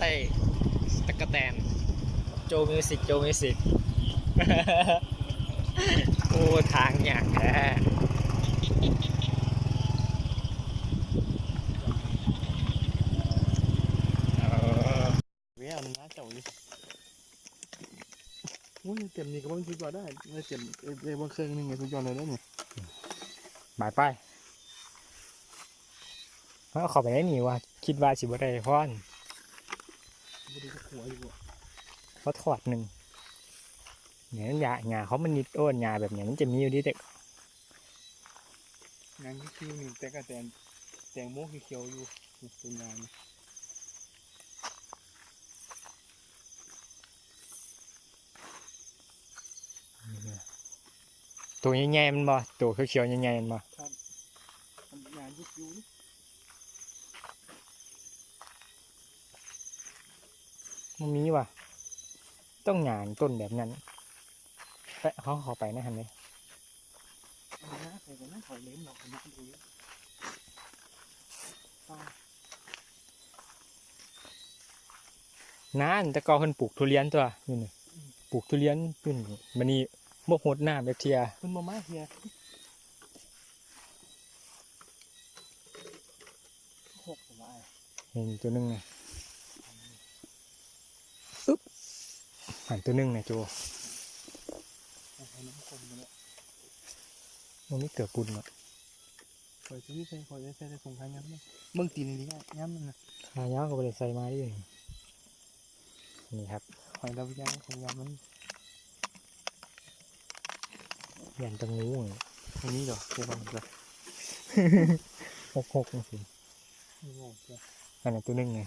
ต้ตะกะแตนโจมิวสิกโจมิวสิก โอ้ทางอย่างแท้เวียนนะเจ้านี่อุ้ยเต็มนี่ก็มันสุดยอดได้เต็มเลยบางเครื่องนึงไงสุดยอดเลยได้เนี่ย บายไปเอาเข้าไปได้หนิว่าคิดว่าสิบ่ได้พอน ไม่ได้หัวอยู่ เขาถอดหนึ่งเนี่ยหญ้าเขามันนิดโอ้นหญ้าแบบเนี้ยมันจะมีอยู่ดีแต่ งานคิวนี่แต่ก็แตงโมเขียวอยู่เป็นงานตัวใหญ่ๆมันบ่ตัวเขียวๆใหญ่ๆมันบ่ ครับงานคิวนี่ มันมีว่ะต้องหญ้าต้นแบบนั้นไปเขาเข้าไปนะฮันเลย นะใส่กันนะถอยเล้มหรอกนะดูน้าแต่ก็เพิ่นปลูกทุเรียนตัวนี่นี่ปลูกทุเรียนขึ้นมันนี่บ่หดน้ำแบบเทีย คุณมาม่าเฮียหกผมว่า เห็นตัวหนึงนะอึ๊บหันตัวหนึงนะโจ ให้น้ำคนมาแล้ว มันไม่เกิดปุ่นหรอก คอยซื้อใส่คอยใส่ในสงครามย้ำเนี่ยเมืองตีนนี่ก็ย้ำมันนะ ขายาวก็บ่ได้ใส่มาดินี่ครับ คอยเราย้ำของย้ำมัน ยันตรงนู้น ตรงนี้เหรอเจ้าบ้านเหรอ หกจังซี่ ไม่บอกจ้ะ อันนั้นตัวหนึงไง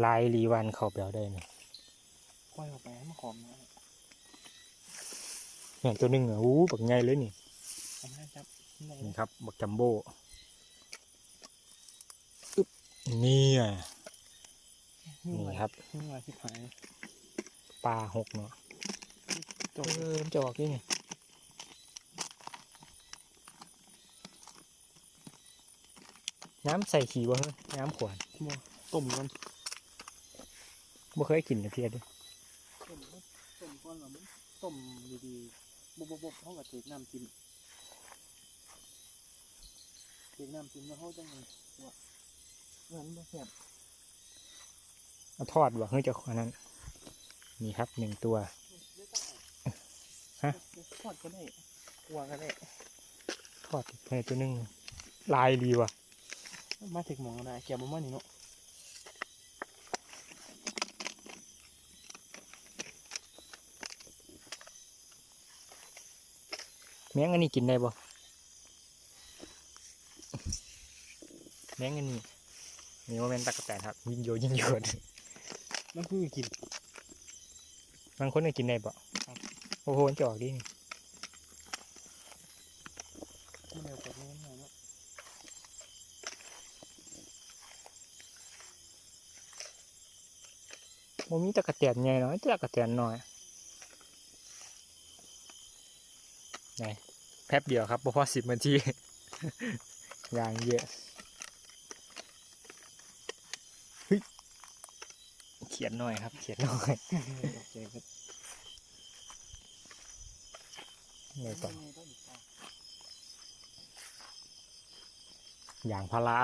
ลายรีวันเข้าไปเอาได้นี่ คอยออกไปให้มันขอมนะ เนี่ยตัวหนึงอ่ะอู้บักใหญ่เลยนี่ ทำให้จับ นี่ครับบักจัมโบ้อึ๊บนี่อ่ะนี่ครับ นี่ว่าที่หาย ปลาหกเนาะ จบ มันจะออกนี่น้ำใส่ขี่วะน้ำขวด ต้มกัน บ่เคยกินนะเพียด้วย ต้มก้อนหรอมั้งต้มดีๆบบเท่ากับเทน้ำจิ้มเทน้ำจิ้มแล้วเขาจะไงว่าเหมือนแบบ เอาทอดวะเฮ้ยจะอันนั้นนี่ครับหนึ่งตัว ฮะ ทอดก็ได้วางก็ได้ ทอดในตัวหนึงลายดีว่ะ มาถึงหมองได้เกี่ยวมันนี่เนาะ แมงอันนี้กินได้บ่แมงอันนี้นี่ว่าเป็นตะกะแตนครับยิงโยยิงโยด มันคือกิน บางคนก็กินได้บ่โอ้โหมันจะออกดิ มันเร็วกว่านี้หน่อยเนาะ มันมีตะกะแตนใหญ่เนาะตะกะแตนน้อยไหนแป๊บเดียวครับพอ10 นาที อย่างเยอะเฮ้ยเขียนหน่อยครับเขียนหน่อย โอเคครับ เลยก่อนอย่างพารา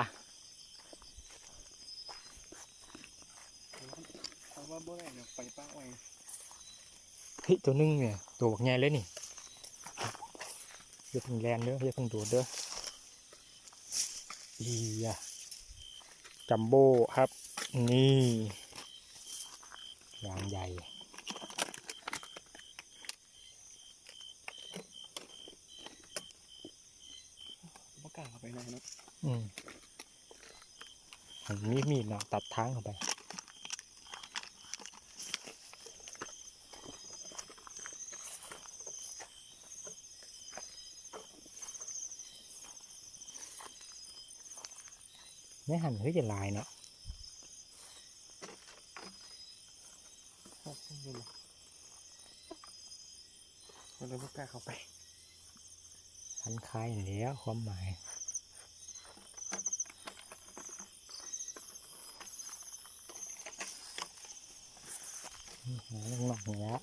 เพราะว่าบ่ได้เนี่ยไปป้าไว้ เฮ้ยตัวนึงเนี่ยตัวบักใหญ่เลยนี่อย่าเพิ่งแลนเด้ออย่าเพิ่งโดดเด้ออีอะจัมโบ้ครับนี่อย่างใหญ่ บ่กล้าเข้าไปในเนาะ มีมีดเนาะตัดทางเข้าไปไม่หันเฮ้ยจะลายเนาะ ครับนี่เลยก็เลยบ่กล้าเข้าไป ท คันคายอย่างแล้วความหมายหาลงหนอกอย่างแล้ว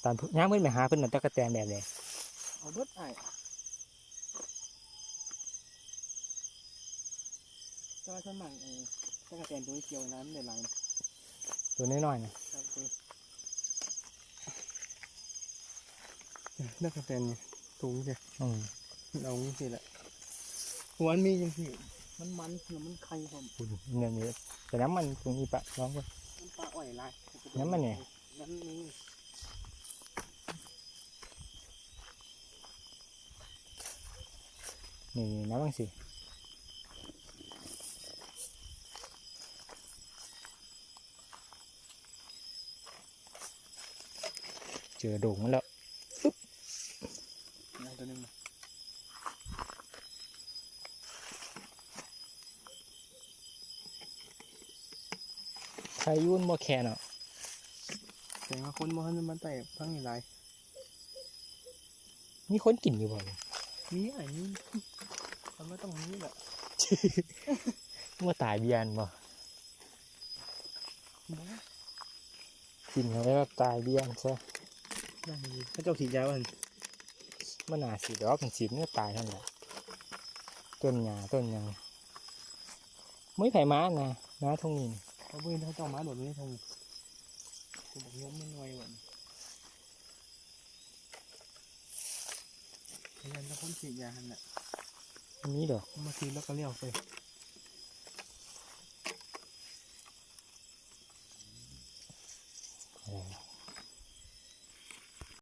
ตอนย่างเพื่อนไปหาเพื่อนมันตะกะแตนแบบเลย เอาเบิดไอ้ก็ส่วนมากตะกะแตนตัวเกี่ยวน้ำได้หลาย ตัวน้อยๆนะครับ ตะกะแตนเนี่ยสูงจ้ะ อืม เอาสิแหละหัวมันมีจังสิมันแล้วมันไข่ผม คุณเนี่ยนี่แต่น้ำมันตรงนี้ปะน้องก็ มันปลาอ่อยลาย น้ำมันเนี่ย น้ำนี้ นี่น้ำมันสิเจอโด่งมันแล้ว น้ำตัวนึงนะ ใครยุ่นบ่แค่เนาะ แต่ว่าคนบ่ทันมันไต่พังหลาย มีคนกินอยู่บ่เนี่ย มีไอ้นี่มันไม่ต้องมีแหละ ว่าตายเบียนบ่กินแล้วก็ตายเบียนซะ ได้ถ้าเจ้าฉีดยาวัน มันน่าสิดอกมันสิมันก็ตายเท่านั้นแหละต้นหญ้าต้นหยังไม่ไผม้านะน้าทงนี้ เขาเว้นถ้าเจ้ามาโดดไม่ทงกูบอกยมมันไววันพยายามจะคนฉีดยาหันแหละ มีดอก มาทีแล้วก็เลี้ยวไป อะไร